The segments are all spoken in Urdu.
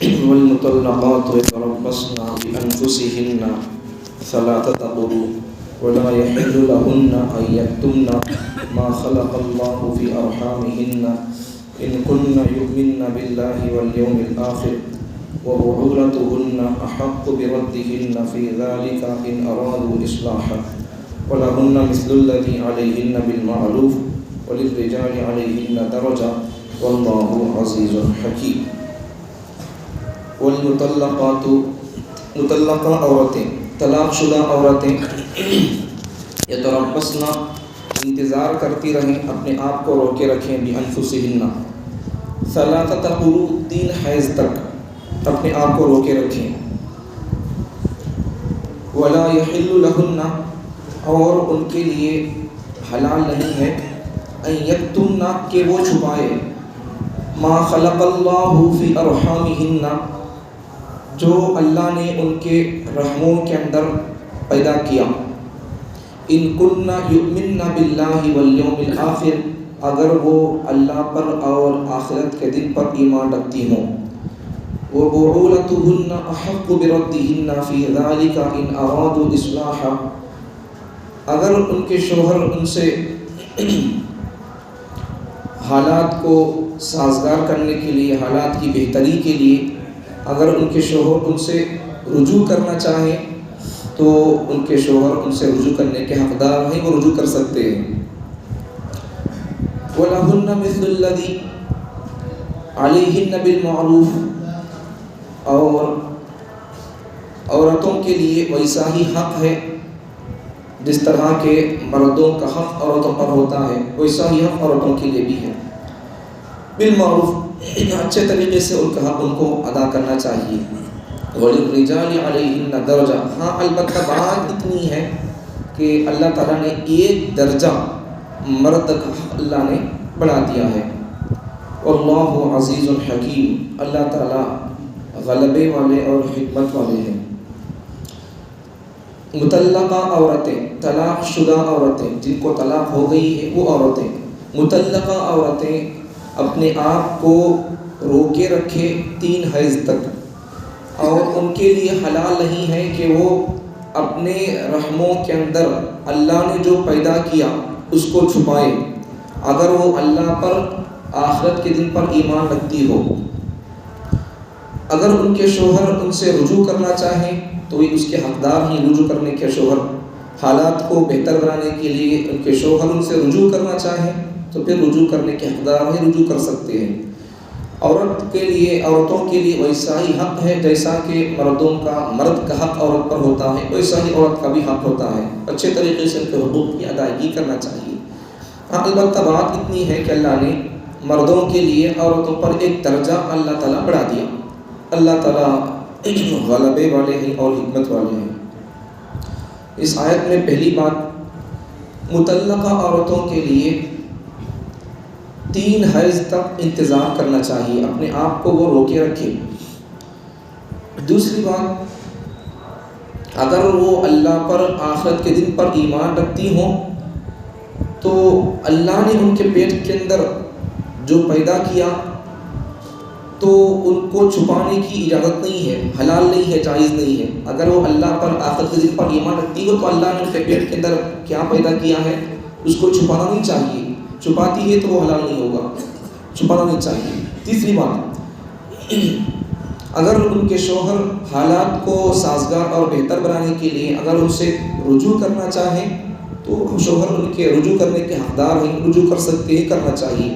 والمطلقات يتربصن بأنفسهن ثلاثة قروء ولا يحل لهن أن يكتمن ما خلق الله في أرحامهن إن كن يؤمن بالله واليوم الآخر وبعولتهن أحق بردهن في ذلك إن أرادوا إصلاحا ولهن مثل الذي عليهن بالمعروف وللرجال عليهن درجة والله عزيز حكيم. والمطلقات مطلقہ عورتیں، طلاق شدہ عورتیں یتربصن انتظار کرتی رہیں، اپنے آپ کو روکے رکھیں، بانفسہن ثلاثۃ قروء 3 حیض تک اپنے آپ کو روکے رکھیں. ولا یحل لہن اور ان کے لیے حلال نہیں ہے، ان یکتمن کہ وہ چھپائے، ما خلق اللہ فی ارحامہن جو اللہ نے ان کے رحموں کے اندر پیدا کیا. ان کن یؤمن باللہ والیوم الآخر اگر وہ اللہ پر اور آخرت کے دن پر ایمان رکھتی ہوں. وبعولتهن احق بردهن فی ذلک ان ارادوا اصلاحا اگر ان کے شوہر ان سے حالات کو سازگار کرنے کے لیے، حالات کی بہتری کے لیے اگر ان کے شوہر ان سے رجوع کرنا چاہیں تو ان کے شوہر ان سے رجوع کرنے کے حقدار ہیں، وہ رجوع کر سکتے ہیں. وَلَهُنَّ مِثْلُ الَّذِي عَلَيْهِنَّ بِالْمَعْرُوفِ اور عورتوں کے لیے ویسا ہی حق ہے جس طرح کے مردوں کا حق عورتوں پر ہوتا ہے، ویسا ہی حق عورتوں کے لیے بھی ہے. بالمعروف اچھے طریقے سے ان کا حق ان کو ادا کرنا چاہیے. وَلِلرِّجَالِ عَلَيْهِنَّ دَرْجَةٌ ہاں البتہ بات اتنی ہے کہ اللہ تعالیٰ نے ایک درجہ مرد کا حق اللہ نے بڑھا دیا ہے. واللہ عزیز حکیم اللہ تعالیٰ غلبے والے اور حکمت والے ہیں. مطلقہ عورتیں، طلاق شدہ عورتیں جن کو طلاق ہو گئی ہے وہ عورتیں، مطلقہ عورتیں اپنے آپ کو روکے رکھے 3 حیض تک، اور ان کے لیے حلال نہیں ہے کہ وہ اپنے رحموں کے اندر اللہ نے جو پیدا کیا اس کو چھپائے اگر وہ اللہ پر آخرت کے دن پر ایمان رکھتی ہو. اگر ان کے شوہر ان سے رجوع کرنا چاہیں تو یہ اس کے حقدار ہیں رجوع کرنے کے. شوہر حالات کو بہتر بنانے کے لیے ان کے شوہر ان سے رجوع کرنا چاہیں تو پھر رجوع کرنے کے حقدار ہیں، رجوع کر سکتے ہیں. عورتوں کے لیے ویسا ہی حق ہے جیسا کہ مرد کا حق عورت پر ہوتا ہے، ویسا ہی عورت کا بھی حق ہوتا ہے. اچھے طریقے سے ان کے حقوق کی ادائیگی کرنا چاہیے. ہاں البتہ بات اتنی ہے کہ اللہ نے مردوں کے لیے عورتوں پر ایک درجہ اللہ تعالیٰ بڑھا دیا. اللہ تعالیٰ غلبے والے ہیں اور حکمت والے ہیں. اس آیت میں پہلی بات مطلقہ عورتوں کے لیے 3 حیض تک انتظار کرنا چاہیے، اپنے آپ کو وہ روکے رکھے. دوسری بات اگر وہ اللہ پر آخرت کے دن پر ایمان رکھتی ہوں تو اللہ نے ان کے پیٹ کے اندر جو پیدا کیا تو ان کو چھپانے کی اجازت نہیں ہے، حلال نہیں ہے، جائز نہیں ہے. اگر وہ اللہ پر آخرت کے دن پر ایمان رکھتی ہو تو اللہ نے ان کے پیٹ کے اندر کیا پیدا کیا ہے اس کو چھپانا نہیں چاہیے. چھپاتی ہے تو وہ حلال نہیں ہوگا، چھپانا نہیں چاہیے. تیسری بات اگر ان کے شوہر حالات کو سازگار اور بہتر بنانے کے لیے اگر ان سے رجوع کرنا چاہیں تو شوہر ان کے رجوع کرنے کے حقدار ہیں، رجوع کر سکتے ہیں، کرنا چاہیے.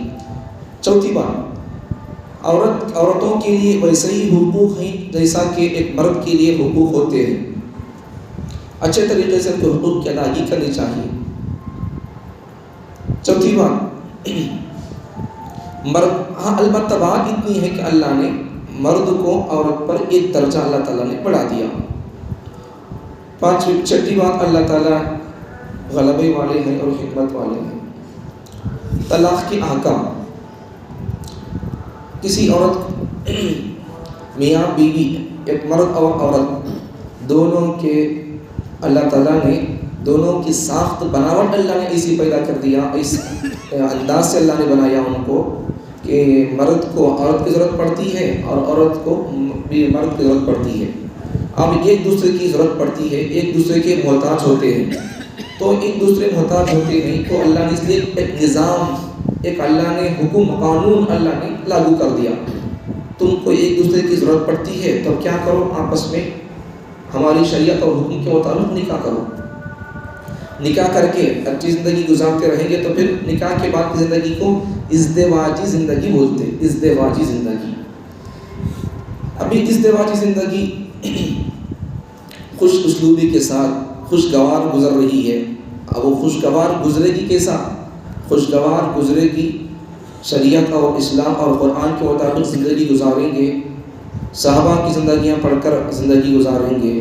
چوتھی بات عورتوں کے لیے ویسے ہی حقوق ہیں جیسا کہ ایک مرد کے لیے حقوق ہوتے ہیں. اچھے طریقے سے ان کے حقوق کی ادائیگی کرنی چاہیے. چوتھی بات مرد ہاں البتہ بات اتنی ہے کہ اللہ نے مرد کو عورت پر ایک درجہ اللہ تعالیٰ نے بڑھا دیا. چھٹی بات اللہ تعالیٰ غلبے والے ہیں اور حکمت والے ہیں. طلاق کے احکام کسی عورت میاں بیوی ایک مرد اور عورت دونوں کے اللہ تعالیٰ نے دونوں کی ساخت بناوٹ اللہ نے ایسی پیدا کر دیا، اس انداز سے اللہ نے بنایا ان کو کہ مرد کو عورت کی ضرورت پڑتی ہے اور عورت کو بھی مرد کی ضرورت پڑتی ہے. اب ایک دوسرے کی ضرورت پڑتی ہے, ایک دوسرے کے محتاج ہوتے ہیں. تو ایک دوسرے محتاج ہوتے ہیں تو اللہ نے اس لیے ایک نظام, ایک اللہ نے حکم قانون اللہ نے لاگو کر دیا. تم کو ایک دوسرے کی ضرورت پڑتی ہے تو کیا کرو, آپس میں ہماری شریعت اور حکم کے مطابق نکاح کرو. نکاح کر کے اچھی زندگی گزارتے رہیں گے تو پھر نکاح کے بعد کی زندگی کو ازدواجی زندگی بولتے ہیں. ازدواجی زندگی, ابھی ازدواجی زندگی خوش اسلوبی کے ساتھ خوشگوار گزر رہی ہے. اب وہ خوشگوار گزرے گی کیسا؟ خوشگوار گزرے گی شریعت اور اسلام اور قرآن کے مطابق زندگی گزاریں گے, صحابہ کی زندگیاں پڑھ کر زندگی گزاریں گے,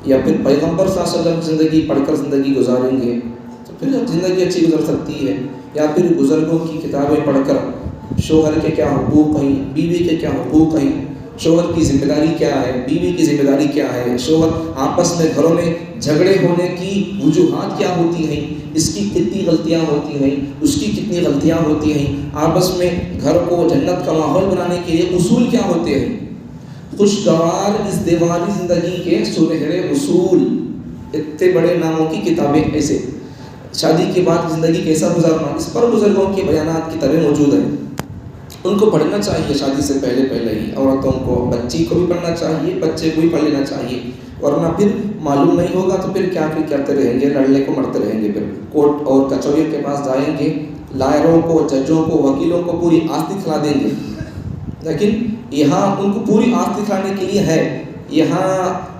یا پھر پیغمبر صلی اللہ علیہ وسلم کی زندگی پڑھ کر زندگی گزاریں گے تو پھر زندگی اچھی گزر سکتی ہے. یا پھر بزرگوں کی کتابیں پڑھ کر شوہر کے کیا حقوق ہیں, بیوی کے کیا حقوق ہیں, شوہر کی ذمہ داری کیا ہے, بیوی کی ذمہ داری کیا ہے, شوہر آپس میں گھروں میں جھگڑے ہونے کی وجوہات کیا ہوتی ہیں, اس کی کتنی غلطیاں ہوتی ہیں, اس کی کتنی غلطیاں ہوتی ہیں, آپس میں گھر کو جنت کا ماحول بنانے کے لیے اصول کیا ہوتے ہیں. خوشگوار ازدواجی زندگی کے سنہرے اصول, اتنے بڑے ناموں کی کتابیں, ایسے شادی کے بعد زندگی کیسا گزارنا, اس پر بزرگوں کے بیانات کتابیں موجود ہیں. ان کو پڑھنا چاہیے شادی سے پہلے ہی. عورتوں کو, بچی کو بھی پڑھنا چاہیے, بچے کو بھی پڑھ لینا چاہیے, ورنہ پھر معلوم نہیں ہوگا تو پھر کیا کرتے رہیں گے, لڑنے کو مرتے رہیں گے. پھر کورٹ اور کچہریوں کے پاس جائیں گے, لائروں کو, ججوں کو, وکیلوں کو پوری آنکھ دکھلا دیں گے. لیکن یہاں ان کو پوری آنکھ دکھانے کے لیے ہے, یہاں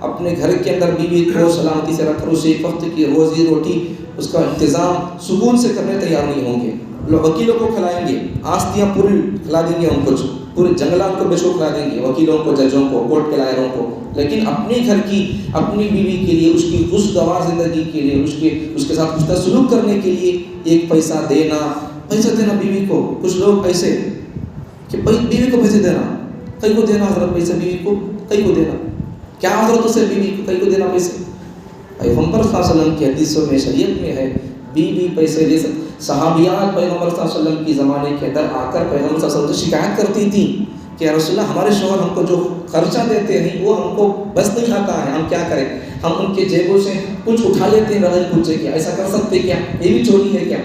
اپنے گھر کے اندر بیوی کو سلامتی سے رکھ کر اسے ایک وقت کی روزی روٹی اس کا انتظام سکون سے کرنے تیار نہیں ہوں گے. لوگ وکیلوں کو کھلائیں گے, آستیاں پوری کھلا دیں گے, ان کو پورے جنگلات کو بیچو کھلا دیں گے, وکیلوں کو, ججوں کو, کورٹ کے لائروں کو. لیکن اپنے گھر کی, اپنی بیوی کے لیے, اس کی خوشگوار زندگی کے لیے, اس کے ساتھ حسن سلوک کرنے کے لیے ایک پیسہ دینا بیوی کو. کچھ لوگ ایسے کہ بیوی کو پیسے دینا, کئی کو دینا حضرت پیسے, بیوی کو کئی کو دینا, کیا حضرت اسے بیوی کو کئی کو دینا پیسے. پیغمبر صلی اللہ علیہ وسلم کی حدیثوں میں, شریعت میں ہے بیوی پیسے دے سکتے. صحابیات پیغمبر صلی اللہ علیہ وسلم کی زمانے کے اندر آ کر پیغمبر صلی اللہ علیہ وسلم سے شکایت کرتی تھیں کہ یا رسول اللہ, ہمارے شوہر ہم کو جو خرچہ دیتے ہیں وہ ہم کو بس نہیں آتا ہے, ہم کیا کریں, ہم ان کے جیبوں سے کچھ اٹھا لیتے ہیں بغیر پوچھے کیا, ایسا کر سکتے کیا, یہ بھی چوری ہے کیا.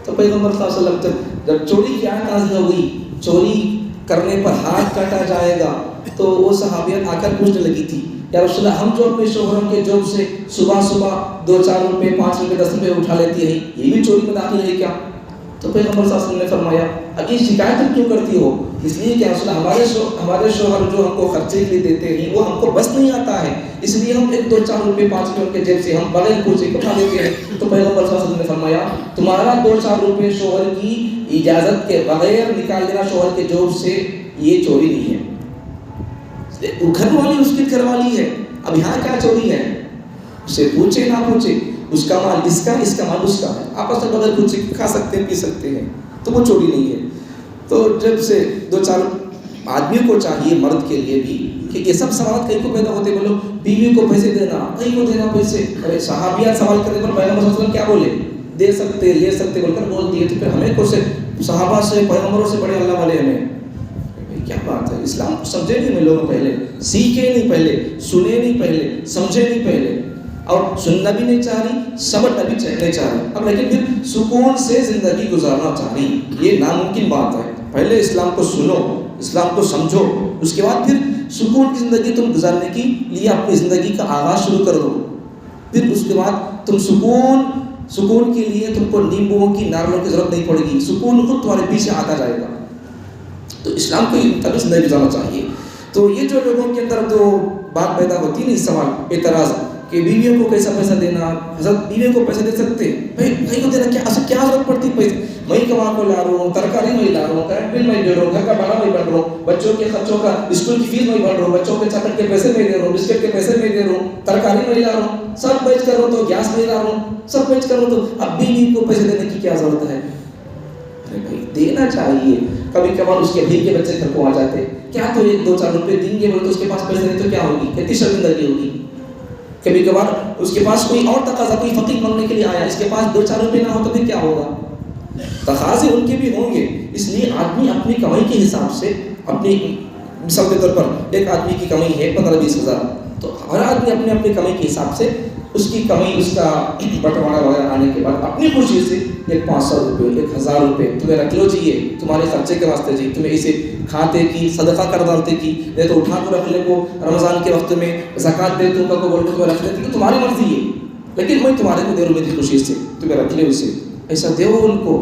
تو پیغمبر صلی اللہ علیہ وسلم جب چوری کی آیت نازل ہو گئی, چوری کرنے پر ہاتھ کاٹا جائے گا, تو وہ صحابیات آ کر پوچھنے لگی تھی یا رسول اللہ, ہم جو اپنے شوہروں کے جوب سے صبح 2-4 روپے, 5 روپے, 10 روپے اٹھا لیتی ہے, یہ بھی چوری میں داخل ہے کیا. تو پیغمبر صلی اللہ علیہ وسلم نے فرمایا, اب یہ شکایت تم کیوں کرتی ہو, اس لیے کہ رسول اللہ ہمارے شوہر جو ہم کو خرچے کے لیے دیتے ہیں وہ ہم کو بس نہیں آتا ہے, اس لیے ہم 1-2-4 روپے, 5 روپے ان کے جیب سے ہم بغیر پوچھے اٹھا لیتے ہیں. تو پیغمبر صلی اللہ علیہ وسلم نے فرمایا, تمہارا 2-4 روپے شوہر کی اجازت کے بغیر نکال دینا شوہر کے جوب سے, یہ چوری نہیں ہے. گھر والی اس کی گھر والی ہے, اب یہاں کیا چوری ہے, اسے پوچھے نہ پوچھے, اس کا مال اس کا, اس کا مال اس کا ہے, آپس میں بغیر پوچھے کھا سکتے ہیں, پی سکتے ہیں, تو وہ چوری نہیں ہے. تو جب سے 2-4 آدمیوں کو چاہیے, مرد کے لیے بھی, کہ یہ سب سوالات کئی کو پیدا ہوتے, بولو بیوی کو پیسے دینا, کئی کو دینا پیسے. ارے صحابیات سوال کرنے پر پیغمبر صلی اللہ علیہ وسلم کیا بولے, دے سکتے, لے سکتے بول کر بول دیے. تو پھر ہمیں کو سے صحابہ سے, پیغمبروں سے بڑے اللہ والے ہمیں, کیا بات ہے. اسلام کو سمجھے نہیں لوگ, پہلے سیکھے نہیں, پہلے سنے نہیں, پہلے سمجھے نہیں, پہلے اور سننا بھی نہیں چاہ رہی, سمجھنا بھی نہیں چاہ رہی. اب لیکن پھر سکون سے زندگی گزارنا چاہ رہی, یہ ناممکن بات ہے. پہلے اسلام کو سنو, اسلام کو سمجھو, اس کے بعد پھر سکون کی زندگی تم گزارنے کے لیے اپنی زندگی کا آغاز شروع کر دو. پھر اس کے بعد تم سکون کے لیے تم کو نیمبوؤں کی, ناریلوں کی ضرورت نہیں پڑے گی, سکون خود تمہارے پیچھے آتا جائے گا. تو اسلام کو طبی زندگی گزارنا چاہیے. تو یہ جو لوگوں کے اندر جو بات پیدا ہوتی ہے نا, سوال, اعتراض کہ بیویوں کو کیسا پیسہ دینا, حضرت بیویوں کو پیسے دے سکتے, بھائی کو دینا کیا ضرورت پڑتی پیسے, میں کما کو لا رہا ہوں, ترکاری میں لا رہا ہوں, کرنٹ بل میں دے رہا ہوں, گھر کا بھاڑا میں بڑھ رہا ہوں, بچوں کے خرچوں کا, اسکول کی فیس میں بڑھ رہا ہوں, بچوں کے چاکلیٹ کے پیسے میں دے رہا ہوں, بسکٹ کے پیسے میں دے رہا ہوں, ترکاری میں لا رہا ہوں, سب بیچ کر رہا ہوں, تو گیس میں لا رہا ہوں, سب بیچ کر رہا ہوں, تو اب بیوی کو پیسے دینے کی کیا ضرورت ہے. بھائی دینا چاہیے. کبھی کبھار اس کے بھائی کے بچے گھر کو آ جاتے, کیا تو 1-2-4 روپے دیں گے, بولے تو اس کے پاس پیسے نہیں تو کیا ہوگی, کتنی شرمندگی ہوگی. کبھی کبھار اس کے پاس کوئی اور تقاضا, کوئی فقیر مانگنے کے لیے آیا, اس کے پاس 2-4 روپے نہ ہو تو پھر کیا ہوگا. تقاضے ان کے بھی ہوں گے. اس لیے آدمی اپنی کمائی کے حساب سے, اپنی مثال کے طور پر ایک آدمی کی کمائی ہے 15-20 ہزار, تو ہر آدمی اپنے اپنی کمائی کے حساب سے اس کی کمائی, اس کا بٹوارا وغیرہ آنے کے بعد اپنی خوشی سے ایک 500 روپے, 1000 روپے تمہیں رکھ لو چاہیے تمہارے خرچے کے واسطے جی, تمہیں اسے کھاتے کی صدقہ کر ڈالتے کی, نہیں تو اٹھا کو رکھ لے کو رمضان کے وقت میں زکوٰۃ دے تم کو بول کے تمہیں رکھ لیتے کہ تمہاری مرضی ہے, لیکن میں تمہارے کو دے رہا ہوں میری خوشی سے, تمہیں رکھ لے اسے. ایسا دے ان کو,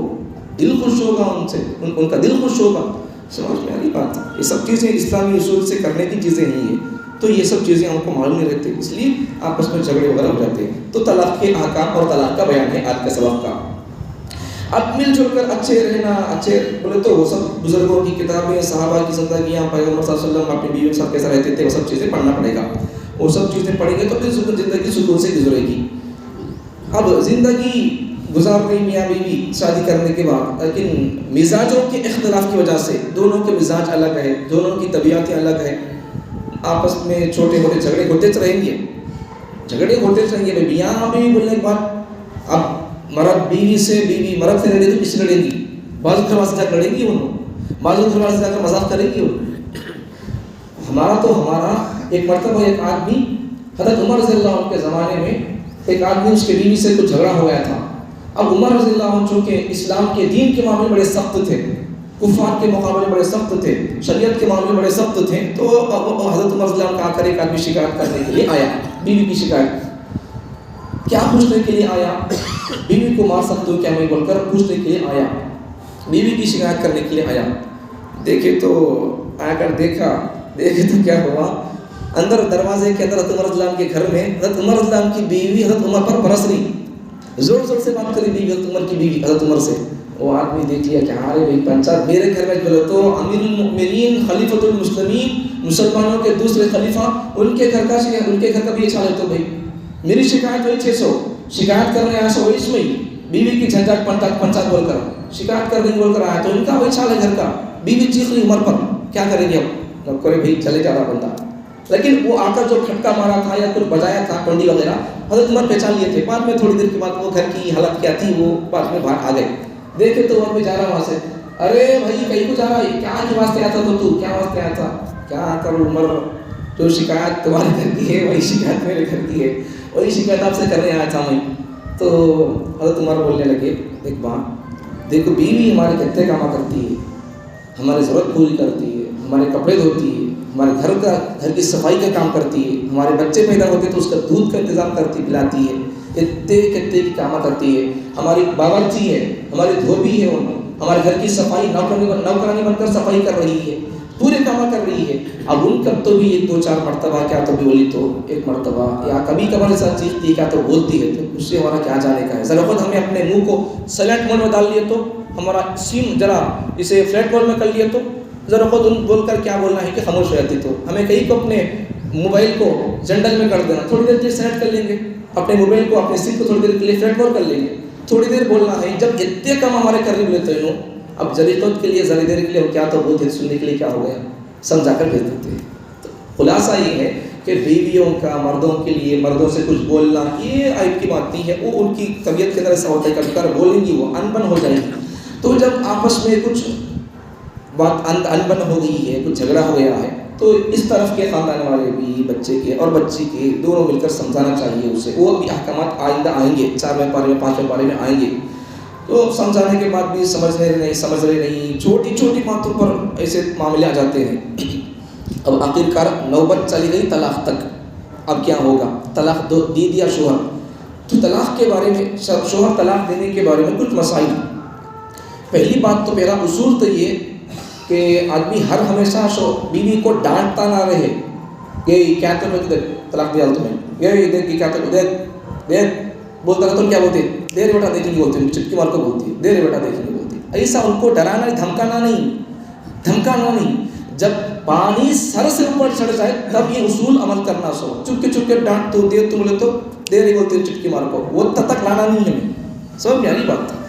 دل خوش ہوگا ان سے, ان کا دل خوش ہوگا. سمجھ میں آ رہی بات؟ یہ سب چیزیں اسلامی اصول سے کرنے کی چیزیں نہیں ہیں, تو یہ سب چیزیں ہم کو معلوم نہیں رہتے, اس لیے آپس میں جھگڑے وغیرہ ہو جاتے ہیں. تو طلاق کے احکام اور طلاق کا بیان ہے آج کے سبق کا. اب مل جل کر اچھے رہنا, اچھے بولے تو وہ سب بزرگوں کی کتابیں, صحابہ کی زندگیاں, پیغمبر صلی اللہ علیہ وسلم اپنی بیوی کے ساتھ کیسا رہتے تھے, وہ سب چیزیں پڑھنا پڑے گا. وہ سب چیزیں پڑھیں گے تو پھر زندگی سکون سے گزرے گی. اب زندگی گزار رہی میاں بیوی شادی کرنے کے بعد, لیکن مزاجوں کے اختلاف کی وجہ سے, دونوں کے مزاج الگ ہے, دونوں کی طبیعتیں الگ ہیں, آپس میں چھوٹے موٹے جھگڑے ہوتے رہیں گے, یہاں بھی بولنے کے بعد اب مرد بیوی سے, بیوی مرد سے لڑے تو کس سے لڑے گی؟ بعض گھر والے سے جا کر لڑیں گی, بعض گھر والے سے جا کر مذاق کریں گی. ہمارا ایک مرتبہ ایک آدمی, حضرت عمر رضی اللہ عنہ کے زمانے میں ایک آدمی, اس کے بیوی سے کچھ جھگڑا ہو گیا تھا. اب عمر رضی اللہ عنہ چونکہ اسلام کے دین کے معاملے بڑے سخت تھے, کفار کے مقابلے بڑے سخت تھے, شریعت کے معاملے بڑے سخت تھے, تو حضرت عمر رضی اللہ عنہ کا کر ایک آدمی شکایت کرنے کے لیے آیا, بیوی کی شکایت کیا پوچھنے کے لیے آیا, بیوی کو مار سکتے ہو کیا میں بول کر پوچھنے کے لیے آیا, بیوی کی شکایت کرنے کے لیے آیا. دیکھے تو آ کر دیکھے تو کیا ہوا, اندر دروازے کے اندر حضرت عمر رضی اللہ عنہ کے گھر میں حضرت عمر رضی اللہ عنہ کی بیوی حضرت عمر پر برس رہی, زور زور سے بات کری بیوی, حضرت عمر کی بیوی حضرت عمر سے. وہ آدمی دیکھ لیا کہ ہاں رے بھائی پنچات میرے گھر میں بولے تو امیر المؤمنین خلیفۃ المسلمین, مسلمانوں کے دوسرے خلیفہ, ان کے گھر کا بھی اچھا ہے, تو بھائی میری شکایت ہوئی 600 شکایت کرنے آیا 100 اس میں ہی بیوی کی جھنجھٹ پنچات بول کر شکایت کرنے بول کر آیا, تو ان کا وہی چھال ہے گھر کا. بیوی چیخ رہی عمر پر, کیا کریں گے اب, کرے بھائی چلے جا رہا بندہ. لیکن وہ آ کر جو کھٹکا مارا تھا یا کچھ بجایا تھا کنڈی وغیرہ, حضرت عمر پہچان لیے تھے. بعد میں تھوڑی دیر کے بعد وہ گھر کی حالت کیا تھی وہ بعد میں باہر آ گئے. دیکھے تو عمر بھی جا رہا وہاں سے, ارے بھائی کہیں کو جا رہا ہے, کیا کے واسطے آتا تو کیا واسطے آیا تھا, کیا کروں عمر, جو شکایت تمہارے گھر کی ہے وہی شکایت میرے گھر کی ہے, وہی شکایت آپ سے کرنے آیا تھا میں. تو حضرت عمر بولنے لگے, ایک بات دیکھو, بیوی ہمارے کتنے کام کرتی ہے, ہماری ضرورت پوری کرتی ہے, ہمارے کپڑے دھوتی ہے, ہمارے گھر کی صفائی کا کام کرتی ہے, ہمارے بچے پیدا ہوتے تو اس کا دودھ کا انتظام کرتی پلاتی ہے, اتنے کی کام کرتی ہے, ہماری باورچی ہے, ہماری دھوبی ہے, ہمارے گھر کی صفائی نوکرانی بن کر صفائی کر رہی ہے, پورے کام کر رہی ہے. اب ان کب تو بھی 1-2-4 مرتبہ کیا تو بھی بولی تو ایک مرتبہ یا کبھی کبھار ایسا چیختی ہے, کیا تو بولتی ہے, تو اس سے ہمارا کیا جانے کا ہے. ذرا خود ہمیں اپنے منہ کو سائلنٹ موڈ میں ڈال لیے تو, ہمارا سیم ذرا اسے فلیٹ موڈ میں کر لیے تو, ذرا خود ان بول کر کیا بولنا ہے کہ خاموش ہو جاتی. تو ہمیں کہیں کو اپنے موبائل کو جنڈل میں کر دینا, تھوڑی دیر کے لیے سیٹ کر لیں گے اپنے موبائل کو, اپنے سیم کو تھوڑی دیر کے لیے فلیٹ موڈ کر لیں گے, تھوڑی دیر بولنا ہے. جب اتنے کم ہمارے قریب لیتے ہیں, اب جریقت کے لیے ذرا دیر کے لیے کیا تو بولتے سننے کے لیے کیا ہو گیا, سمجھا کر بھیج دیتے ہیں. تو خلاصہ یہ ہے کہ بیویوں کا مردوں کے لیے, مردوں سے کچھ بولنا یہ عیب کی بات نہیں ہے, وہ ان کی طبیعت کے اندر ایسا ہوتا ہے, کبھی کبھار بولیں گی وہ انبن ہو جائے گی. تو جب آپس میں کچھ بات انبن ہو گئی ہے, کچھ جھگڑا ہو گیا ہے, تو اس طرف کے خاندان والے بھی بچے کے اور بچی کے دونوں مل کر سمجھانا چاہیے اسے. وہ بھی احکامات آئندہ آئیں گے, 4ویں پارے میں 5ویں پارے میں آئیں گے. تو سمجھانے کے بعد بھی سمجھ رہے نہیں, چھوٹی چھوٹی باتوں پر ایسے معاملے آ جاتے ہیں. اب آخرکار نوبت چلی گئی طلاق تک. اب کیا ہوگا, طلاق دے دیا شوہر, تو طلاق کے بارے میں, شوہر طلاق دینے کے بارے میں کچھ مسائل. پہلی بات تو میرا اصول تو یہ کہ آدمی ہر ہمیشہ بیوی کو ڈانٹتا نہ رہے, یہ کیا تو طلاق دیا تمہیں, یہ دیکھ کیا تو دیکھ بولتا رہتا, کیا بولتے دیر بیٹا دیکھیں گے, بولتے چٹکی مار کو بولتی ہے دیر بیٹا دیکھیں گے بولتی. ایسا ان کو ڈرانا دھمکانا نہیں. جب پانی سر سے اوپر چڑھ جائے تب یہ اصول عمل کرنا. چپکے ڈانٹ تو دیر تم بولے تو دیر ہی بولتے چٹکی مار کو, وہ تک لانا نہیں ہے. سب پیاری بات.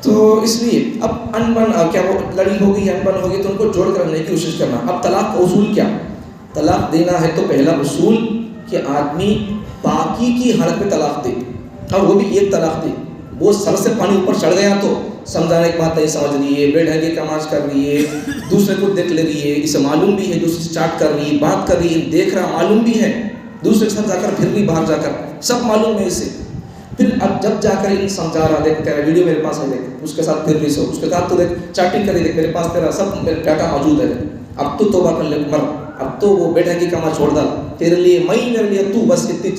تو اس لیے اب انبن کیا وہ لڑی ہو گئی, انبن ہو گئی, تو ان کو جوڑ کر رکھنے کی کوشش کرنا. اب طلاق کا اصول کیا, طلاق دینا ہے تو پہلا اصول کہ آدمی پاکی کی حالت میں طلاق دے, اور وہ بھی ایک طلاق دے. وہ سر سے پانی اوپر چڑھ گیا تو سمجھانے کی بات نہیں سمجھ رہی ہے، بے ڈھنگے کاماز کر رہی ہے، دوسرے کو دیکھ لے رہی ہے، اسے معلوم بھی ہے دوسرے سے چاٹ کر رہی ہے، بات کر رہی ہے، دیکھ رہا معلوم بھی ہے، دوسرے کے ساتھ جا کر پھر بھی باہر جا کر سب معلوم ہے اسے. پھر اب جب جا کر ان سمجھا رہا، دیکھ تیرا ویڈیو میرے پاس ہے، دیکھ اس کے ساتھ پھر بھی سو، اس کے ساتھ تو دیکھ چیٹنگ کری، دیکھ میرے پاس تیرا سب ڈاٹا موجود ہے، اب تو توبہ کر لے مر، اب تو وہ بیٹھا کی کما چھوڑ ڈال، تیرے لیے میں میرے لیے تو بس اتنی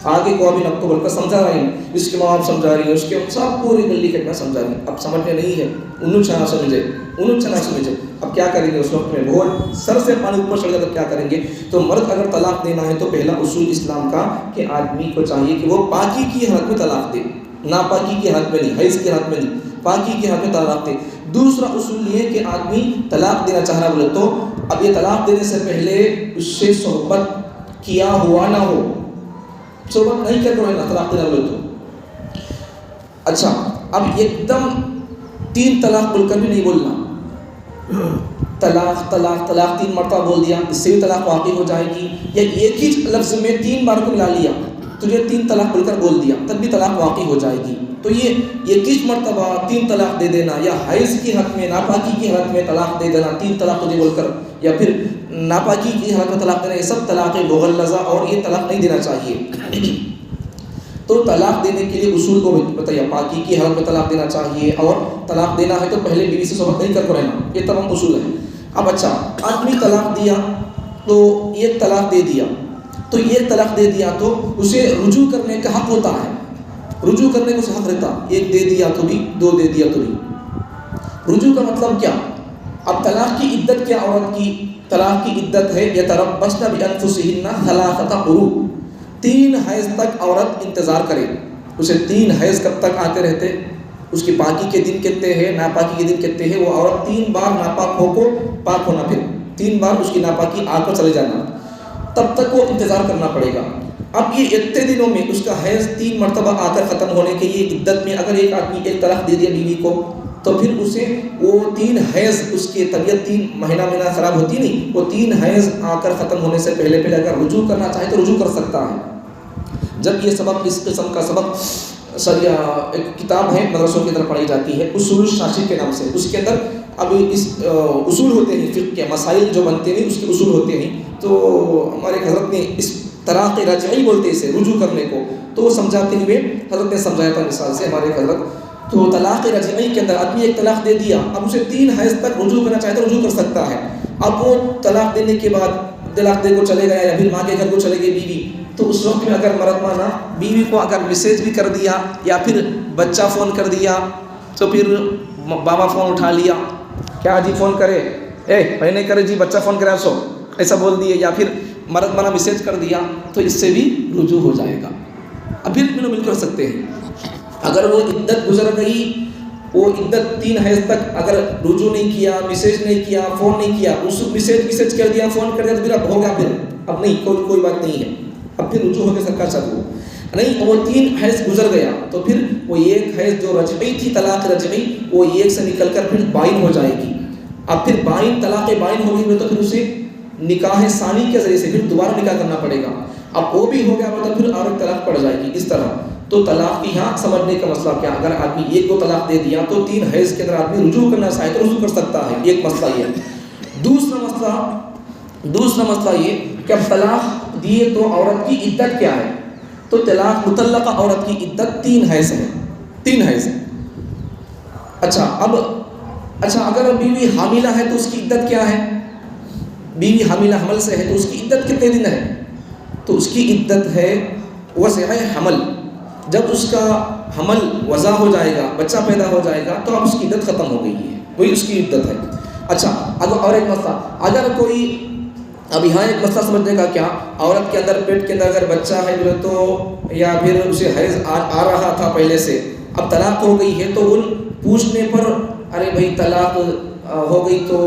آگے کو ابھی نب کو بول کر سمجھا رہی ہوں، اس کے ماں باپ سمجھا رہی ہے، اس کے سب پوری گلی کٹنا سمجھا رہی ہے. اب سمجھ میں نہیں ہے، انہوں چھنا سمجھے اب کیا کریں گے. اس وقت میں بہت سر سے پانی اوپر چڑھ گیا تو کیا کریں گے. تو مرد اگر طلاق دینا ہے تو پہلا اصول اسلام کا کہ آدمی کو چاہیے کہ وہ پاکی کی حالت میں طلاق دے، ناپاکی کی حالت میں نہیں، حیض کی حالت میں نہیں، پاکی کی حالت میں طلاق دے. دوسرا اصول یہ کہ آدمی طلاق دینا چاہ رہا بولے تو اب یہ طلاق دینے سے پہلے اس سے صحبت کیا ہوا نہ ہو، صحبت نہیں کر رہے طلاق دینا بولے تو. اچھا اب ایک دم 3 طلاق بول کر بھی نہیں بولنا، طلاق طلاق طلاق 3 مرتبہ بول دیا، اس سے بھی طلاق واقع ہو جائے گی. یا ایک ہی لفظ میں 3 بار کو ملا لیا، تجھے 3 طلاق بول کر بول دیا تب بھی طلاق واقع ہو جائے گی. تو یہ ایک ہی مرتبہ 3 طلاق دے دینا، یا حیض کی حالت میں ناپاکی کی حالت میں طلاق دے دینا 3 طلاق تجھے بول کر، یا پھر ناپاکی کی حالت میں طلاق دینا، یہ سب طلاق مغلظہ اور یہ طلاق نہیں دینا چاہیے. تو طلاق دینے کے لیے اصول کو بتائیے، پاکی کی حالت میں طلاق دینا چاہیے، اور طلاق دینا ہے تو پہلے بیوی سے صحبت نہیں کر کے رہنا، یہ تمام اصول ہیں. اب اچھا آدمی طلاق دیا تو ایک طلاق دے دیا، تو ایک طلاق دے دیا تو اسے رجوع کرنے کا حق ہوتا ہے، رجوع کرنے کو حق رہتا، 1 دے دیا تو بھی 2 دے دیا تو بھی. رجوع کا مطلب کیا؟ اب طلاق کی عدت کیا؟ عورت کی طلاق کی عدت ہے یتربصن بانفسہن 3 قروء، 3 حیض تک عورت انتظار کرے. اسے 3 حیض کب تک آتے رہتے، اس کی پاکی کے دن کتنے ہیں، ناپاکی کے دن کتنے ہیں، وہ عورت 3 بار ناپاک ہو کو پاک ہونا، پھر 3 بار اس کی ناپاکی آ کر چلے جانا، تب تک وہ انتظار کرنا پڑے گا. اب یہ اتنے دنوں میں اس کا حیض 3 مرتبہ آ کر ختم ہونے کے یہ عدت میں اگر ایک آدمی 1 طلاق دے دیا بیوی کو، تو پھر اسے وہ 3 حیض، اس کی طبیعت 3 مہینہ خراب ہوتی نہیں، وہ 3 حیض آ کر ختم ہونے سے پہلے اگر رجوع کرنا چاہے تو رجوع کر سکتا ہے. جب یہ سبق اس قسم کا سبق ایک کتاب ہے مدرسوں کی طرف پڑھی جاتی ہے اصول الشاشی کے نام سے، اس کے اندر اب اس اصول ہوتے ہیں، فقہ کے مسائل جو بنتے ہیں اس کے اصول ہوتے ہیں. تو ہمارے حضرت نے اس طلاق رجعی بولتے اسے، رجوع کرنے کو، تو وہ سمجھاتے ہوئے حضرت نے سمجھایا تھا مثال سے ہمارے حضرت. تو طلاق رجعی کے اندر آدمی 1 طلاق دے دیا، اب اسے 3 حیض تک رجوع کرنا چاہے تو رجوع کر سکتا ہے. اب وہ طلاق دینے کے بعد طلاق دے کو چلے گیا یا پھر ماں کے گھر کو چلے گئی بیوی، تو اس وقت میں اگر مرد مانا بیوی کو اگر میسیج بھی کر دیا یا پھر بچہ فون کر دیا، تو پھر بابا فون اٹھا لیا، کیا جی فون کرے، میں نہیں کرے جی بچہ فون کرے سو، ایسا بول دیے، یا پھر مرد مانا میسیج کر دیا، تو اس سے بھی رجوع ہو جائے گا. اب پھر مل کر سکتے ہیں. اگر وہ عدت گزر گئی، وہ عدت 3 حیض تک اگر رجوع نہیں کیا، میسیج نہیں کیا، فون نہیں کیا، اس میسیج کر دیا، فون کر دیا، تو پھر اب ہو گیا، پھر اب نہیں کوئی بات نہیں ہے، اب پھر رجوع ہو کے سرکار چلو نہیں. وہ 3 حیض گزر گیا تو پھر وہ 1 حیض جو رجعی تھی، طلاق رجعی، وہ 1 سے نکل کر پھر بائن ہو جائے گی. اب پھر طلاق بائن ہوگی تو پھر اسے نکاح ثانی کے ذریعے سے پھر دوبارہ نکاح کرنا پڑے گا. اب وہ بھی ہو گیا تو پھر اور ایک طلاق پڑ جائے گی. اس طرح تو طلاق کی یہاں سمجھنے کا مسئلہ کیا، اگر آدمی 1 طلاق دے دیا تو 3 حیض کے اندر آدمی رجوع کرنا چاہے تو رجوع کر سکتا ہے. ایک مسئلہ یہ. دوسرا مسئلہ یہ کہ اب طلاق دیے تو عورت کی عدت کیا ہے. تو طلاق مطلقہ عورت کی عدت 3 حیض ہے، 3 حیض ہے. اچھا اگر بیوی حاملہ ہے تو اس کی عدت کیا ہے، بیوی حاملہ حمل سے ہے تو اس کی عدت کتنے دن ہے. تو اس کی عدت ہے وضع حمل. جب اس کا حمل وضع ہو جائے گا، بچہ پیدا ہو جائے گا، تو اب اس کی عدت ختم ہو گئی ہے، وہی اس کی عدت ہے. اچھا اور ایک مسئلہ، اگر کوئی اب یہاں ایک مسئلہ سمجھنے کا کیا، عورت کے اندر پیٹ کے اندر اگر بچہ ہے تو یا پھر اسے حیض آ رہا تھا پہلے سے، اب طلاق ہو گئی ہے، تو ان پوچھنے پر ارے بھائی طلاق ہو گئی تو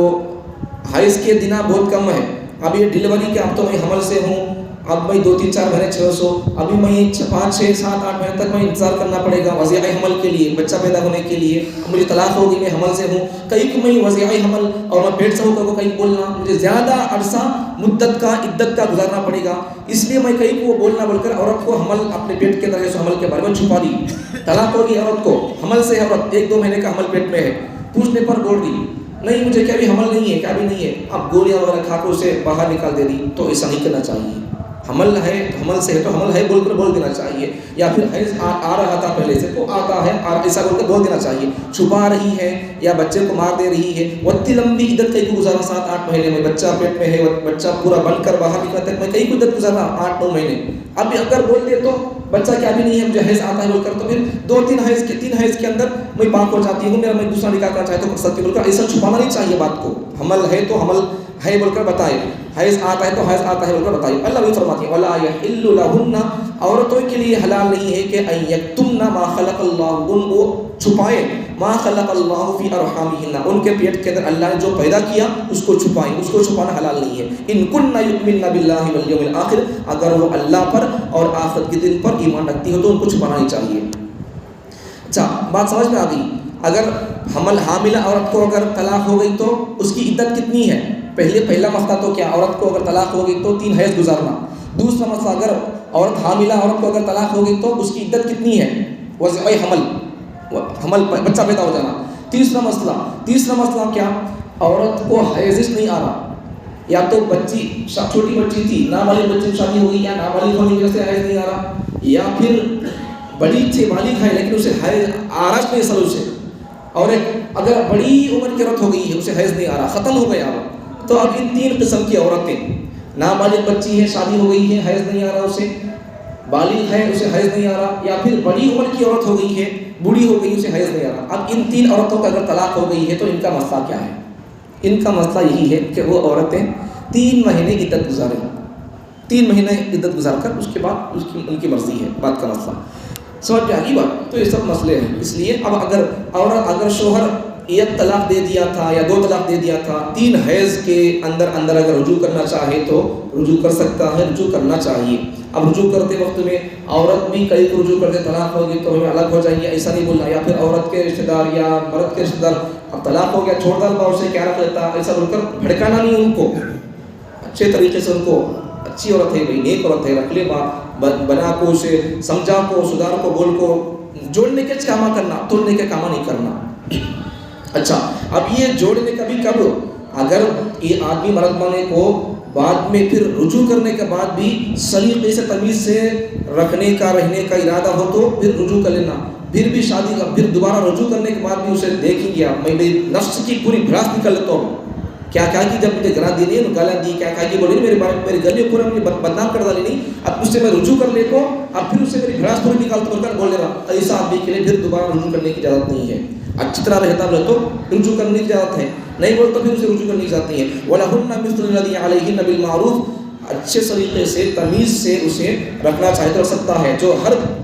حیض کے دن بہت کم ہے، اب یہ ڈیلیوری کے اب تو میں حمل سے ہوں، اب میں 2-3-4 مہینے 600 ابھی میں 5, 6, 7, 8 مہینے تک میں انتظار کرنا پڑے گا وضعِ حمل کے لیے, بچہ پیدا ہونے کے لیے. مجھے طلاق ہوگی, میں حمل سے ہوں, کہیں کہ میں وضعِ حمل اور میں پیٹ سے ہو کر کہیں بولنا, مجھے زیادہ عرصہ مدت کا عدت کا گزارنا پڑے گا. اس لیے میں کہیں کو بولنا بول کر عورت کو حمل اپنے پیٹ کے اندر حمل کے بارے میں چھپا دی. طلاق ہوگی عورت کو, حمل سے عورت 1-2 مہینے کا حمل پیٹ میں ہے, پوچھنے پر بول دی نہیں مجھے کیا بھی حمل نہیں ہے, کیا بھی نہیں ہے, اب گولیاں وغیرہ کھا کر اسے باہر نکال دے دی. تو ایسا نہیں کرنا چاہیے. حمل ہے, حمل سے ہے تو حمل ہے بول کر بول دینا چاہیے. یا پھر حیض آ رہا تھا پہلے سے تو آتا ہے ایسا بول کر بول دینا چاہیے. چھپا رہی ہے یا بچے کو مار دے رہی ہے, اتنی لمبی عدت کہیں کو گزارنا 7-8 مہینے میں, بچہ پیٹ میں ہے, بچہ پورا بن کر باہر نکلا تک میں کہیں کو عدت گزارنا 8-9 مہینے. اب اگر بول دے تو بچہ کیا بھی نہیں ہے, مجھے حیض آتا ہے بول کر, تو پھر 3 حیض کے اندر میں پاک ہو جاتی ہوں, میرا میں دوسرا نکاح کرنا چاہتا ہوں کر سکتی بول کر. ایسا چھپانا نہیں چاہیے بات کو. حمل ہے تو حمل ہے بول کر بتائے, حیض آتا ہے تو حیض آتا ہے بول کر بتائیے. اللہ بھی فرماتی ہے وَلَا يَحِلُّ لَهُنَّ, عورتوں کے لیے حلال نہیں ہے کہ أَن يَكْتُمْنَ مَا خَلَقَ اللَّهُ, ان کو چھپائے, مَا خَلَقَ اللَّهُ فِي أَرْحَامِهِنَّ, ان کے پیٹ کے اندر اللہ نے جو پیدا کیا اس کو چھپائیں, اس کو چھپانا حلال نہیں ہے. إِن كُنَّ يُؤْمِنَّ بِاللَّهِ وَالْيَوْمِ الْآخِرِ, اگر وہ اللہ پر اور آخرت کے دن پر ایمان رکھتی ہو تو ان کو چھپانا نہیں چاہیے. اچھا بات سمجھ میں آ گئی. اگر حاملہ عورت کو اگر طلاق ہو گئی تو اس کی عدت کتنی ہے؟ پہلا مسئلہ تو کیا, عورت کو اگر طلاق ہو گئی تو 3 حیض گزارنا. دوسرا مسئلہ اگر حاملہ عورت کو اگر طلاق ہو گئی تو اس کی عدت کتنی ہے؟ وضعِ حمل بچہ پیدا ہو جانا. تیسرا مسئلہ کیا, عورت کو حیض نہیں آ رہا, یا تو بچی چھوٹی بچی تھی, نابالغ بچی شادی ہو گئی, یا نابالغ ہونے کی وجہ سے حیض نہیں آ رہا, یا پھر بڑی تھی بالغ ہے لیکن اسے حیض آ رہا نہیں اصل اسے, اور اگر بڑی عمر کی عورت ہو گئی ہے اسے حیض نہیں آ رہا, ختم ہو گیا. تو اب ان 3 قسم کی عورتیں, نابالغ بچی ہے شادی ہو گئی ہے حیض نہیں آ رہا اسے, بالغ ہے اسے حیض نہیں آ رہا, یا پھر بڑی عمر کی عورت ہو گئی ہے بوڑھی ہو گئی اسے حیض نہیں آ رہا. اب ان 3 عورتوں کا اگر طلاق ہو گئی ہے تو ان کا مسئلہ کیا ہے؟ ان کا مسئلہ یہی ہے کہ وہ عورتیں 3 مہینے عدت گزاریں, 3 مہینے عدت گزار کر اس کے بعد ان کی مرضی ہے. بات کا مسئلہ سمجھ میں آ گئی بات؟ تو یہ سب مسئلے ہیں. اس لیے اب اگر شوہر 1 طلاق دے دیا تھا یا 2 طلاق دے دیا تھا, 3 حیض کے اندر اگر رجوع کرنا چاہے تو رجوع کر سکتا ہے, رجوع کرنا چاہیے. اب رجوع کرتے وقت میں عورت بھی کئی کو رجوع کرتے طلاق ہوگی تو ہمیں الگ ہو جائیں گے, ایسا نہیں بولنا. یا پھر عورت کے رشتہ دار یا مرد کے رشتہ دار, اب طلاق ہو گیا چھوڑ دال باؤ سے کیا رکھ لیتا, ایسا بول کر بھڑکانا نہیں ان کو. اچھے طریقے سے ان کو, اچھی عورت ہے بھائی, نیک عورت ہے, رکھ لے بنا کو, اسے سمجھا کو, سدھار کو, بول کو, جوڑنے کے کامہ کرنا, توڑنے کے کامہ نہیں کرنا. اچھا اب یہ جوڑنے کا بھی کب, اگر یہ آدمی مرد بنے کو بعد میں پھر رجوع کرنے کے بعد بھی سلیقے سے تمیز سے رکھنے کا رہنے کا ارادہ ہو تو پھر رجوع کر لینا. پھر بھی شادی کا پھر دوبارہ رجوع کرنے کے بعد بھی اسے دیکھیں گے, میں میری نفس کی پوری بھڑاس نکل لیتا ہوں, کیا کہا کہ جب مجھے گرا دی نہیں گالا دی, کیا کہا کہ بولی میرے بارے میں میری گلی پورا مجھے بدنام کر ڈالی نہیں, اب اس سے میں رجوع کر لیتا ہوں, اب پھر اس سے میری بھڑاس پوری نکالتا بول کر بول لے رہا. ایسا آدمی کے لیے پھر دوبارہ رجوع کرنے کی اجازت نہیں ہے. اچھی طرح رہتا بولے تو رجوع کرنے کی اجازت ہے, نہیں بولے تو پھر اسے رجوع کرنے کی اجازت نہیں ہے. وَلَهُنَّ مِثْلُ الَّذِي عَلَيْهِنَّ بِالْمَعْرُوفِ, اچھے طریقے سے تمیز سے اسے رکھنا چاہے تو رکھ سکتا ہے.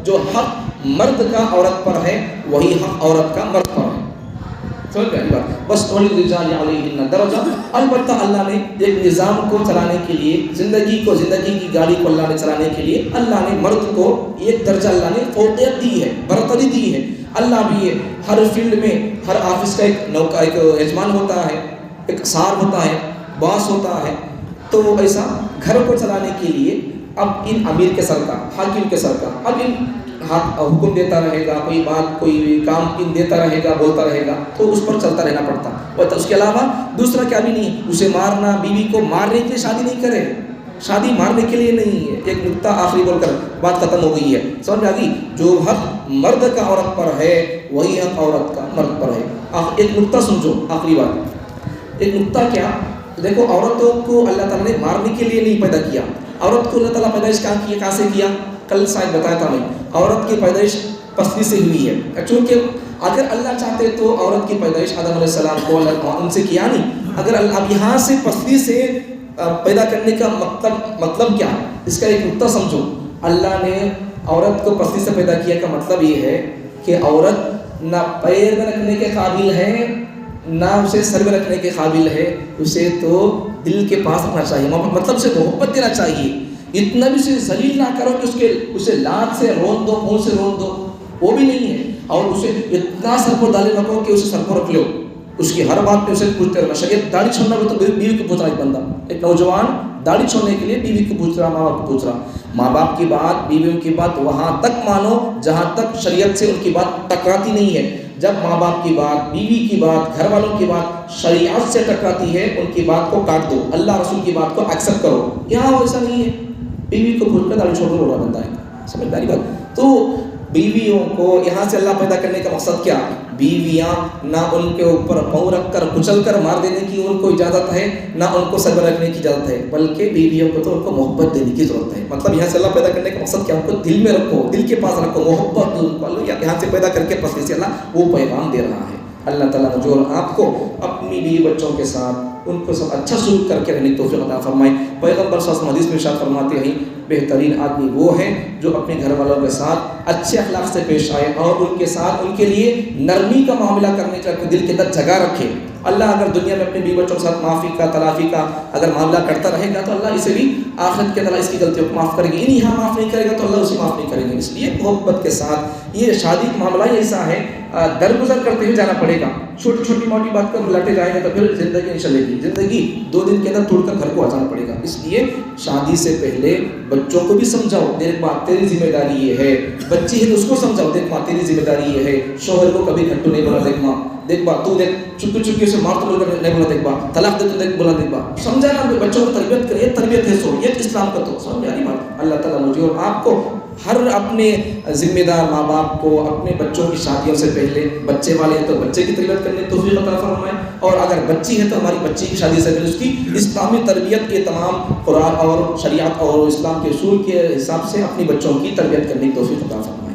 جو حق مرد کا عورت پر ہے وہی حق عورت کا مرد پر ہے. سمجھ گئی بات؟ بس وَلِلرِّجَالِ عَلَيْهِنَّ دَرَجَةٌ. البتہ اللہ نے ایک نظام کو چلانے کے لیے, زندگی کی گاڑی کو اللہ نے چلانے کے لیے اللہ نے مرد کو ایک درجہ اللہ نے فوقیت دی ہے, برتری دی ہے. اللہ بھی ہر فیلڈ میں, ہر آفس کا ایک یجمان ہوتا ہے, ایک سار ہوتا ہے, باس ہوتا ہے. تو ایسا گھر کو چلانے کے لیے اب ان امیر کے سر کا, حاکم کے سر کا, اب ان حکم دیتا رہے گا, کوئی بات کوئی کام ان دیتا رہے گا, بولتا رہے گا, تو اس پر چلتا رہنا پڑتا. اور اس کے علاوہ دوسرا کیا بھی نہیں, اسے مارنا, بیوی کو مارنے کے لیے شادی نہیں کرے, شادی مارنے کے لیے نہیں ہے. ایک نقطہ آخری بول کر بات ختم ہو گئی ہے. سمجھ میں آ گئی؟ جو حق مرد کا عورت پر ہے وہی حق عورت کا مرد پر ہے. ایک نقطہ سمجھو, آخری بات. ایک نقطہ کیا, دیکھو عورتوں کو اللہ تعالیٰ نے مارنے کے لیے نہیں پیدا کیا. عورت کو اللہ تعالیٰ پیدائش کہاں سے کیا؟ کل شاید بتایا تھا میں, عورت کی پیدائش پسلی سے ہوئی ہے. چونکہ اگر اللہ چاہتے تو عورت کی پیدائش آدم علیہ السلام کو ان سے کیا نہیں. اگر اب یہاں سے پسلی سے پیدا کرنے کا مطلب کیا, اس کا ایک نقطہ سمجھو. اللہ نے عورت کو پسلی سے پیدا کیا کا مطلب یہ ہے کہ عورت نہ پیر میں رکھنے کے قابل ہے نہ اسے سر میں رکھنے کے قابل ہے, اسے تو دل کے پاس رکھنا چاہیے, مطلب سے محبت دینا چاہیے. اتنا بھی اسے ذلیل نہ کرو کہ اسے لات سے رون دو، پھون سے رون دو، وہ بھی نہیں ہے. اور اسے اتنا سر پر ڈالے رکھو کہ اسے سر پر رکھ لو، اس کی ہر بات پہ اسے پوچھتے رہنا. شریعت داڑھی چھوڑنا بھی تو بیوی کو پوچھ رہا ہے بندہ، ایک نوجوان داڑھی چھوڑنے کے لیے بیوی کو پوچھ رہا، ماں باپ کو پوچھ رہا. ماں باپ کی بات، بیویوں کی بات وہاں تک مانو جہاں تک شریعت سے ان کی بات ٹکراتی نہیں ہے. جب ماں باپ کی بات، بیوی کی بات، گھر والوں کی بات شریعت سے ٹکراتی ہے، ان کی بات کو کاٹ دو، اللہ رسول کی بات کو ایکسیپٹ کرو. یہاں ویسا نہیں ہے. بیوی کو پوچھ کر داڑھی چھوڑ رہا بندہ ہے، سمجھداری بات. تو بیویوں کو یہاں سے اللہ پیدا کرنے کا مقصد کیا؟ بیویاں نہ ان کے اوپر پاؤں رکھ کر کچل کر مار دینے کی ان کو اجازت ہے، نہ ان کو سر رکھنے کی اجازت ہے، بلکہ بیویوں کو تو ان کو محبت دینے کی ضرورت ہے. مطلب یہاں سے اللہ پیدا کرنے کا مقصد کیا؟ ان کو دل میں رکھو، دل کے پاس رکھو، محبت ان کو اللہ یہاں سے پیدا کر کے پس سے اللہ وہ پیغام دے رہا ہے. اللہ تعالیٰ نے جو آپ کو اپنی بیوی بچوں کے ساتھ ان کو سب اچھا سلوک کر کے رہنے کی توفیق عطا فرمائے. پیغمبر صلی اللہ علیہ وسلم حدیث میں ارشاد فرماتے ہیں بہترین آدمی وہ ہے جو اپنے گھر والوں کے ساتھ اچھے اخلاق سے پیش آئے اور ان کے ساتھ ان کے لیے نرمی کا معاملہ کرنے کا دل کے اندر جگہ رکھے. اللہ اگر دنیا میں اپنے بیوی بچوں کے ساتھ معافی کا، تلافی کا اگر معاملہ کرتا رہے گا تو اللہ اسے بھی آخرت کے اندر اس کی غلطیوں کو معاف کرے گی. یہاں معاف نہیں کرے گا تو اللہ اسے معاف نہیں کرے گا. اس لیے محبت کے ساتھ یہ شادی کا معاملہ ایسا ہے، درگزر کرتے ہوئے جانا پڑے گا. چھوٹی چھوٹی موٹی بات پر لٹے جائیں گے تو پھر زندگی نہیں چلے گی. زندگی 2 دن کے اندر توڑ کر گھر کو آ جانا پڑے گا. اس لیے شادی سے پہلے بچوں کو بھی سمجھاؤ، دیکھ ماں تیری ذمہ داری یہ ہے. بچی ہے تو اس کو سمجھاؤ، دیکھ ماں تیری ذمہ داری یہ ہے. شوہر کو کبھی گھنٹو نہیں بولا، دیکھ ماں، دیکھ بات تو دیکھ چپکی چپکی سے مار تو نہیں بولا، دیکھ بات طلاق دے تو دیکھ بولا، دیکھ بات سمجھانا. بچوں کو تربیت کرے، تربیت ہے سو یہ اسلام کا تو سمجھ آئی بات. اللہ تعالیٰ مجھے اور آپ کو ہر اپنے ذمہ دار ماں باپ کو اپنے بچوں کی شادیوں سے پہلے، بچے والے ہیں تو بچے کی تربیت کرنے کی توفیق عطا فرمائے، اور اگر بچی ہے تو ہماری بچی کی شادی سے پہلے اس کی اسلامی تربیت کے تمام قرآن اور شریعت اور اسلام کے اصول کے حساب سے اپنی بچوں کی تربیت کرنے کی توفیق عطا فرمائے.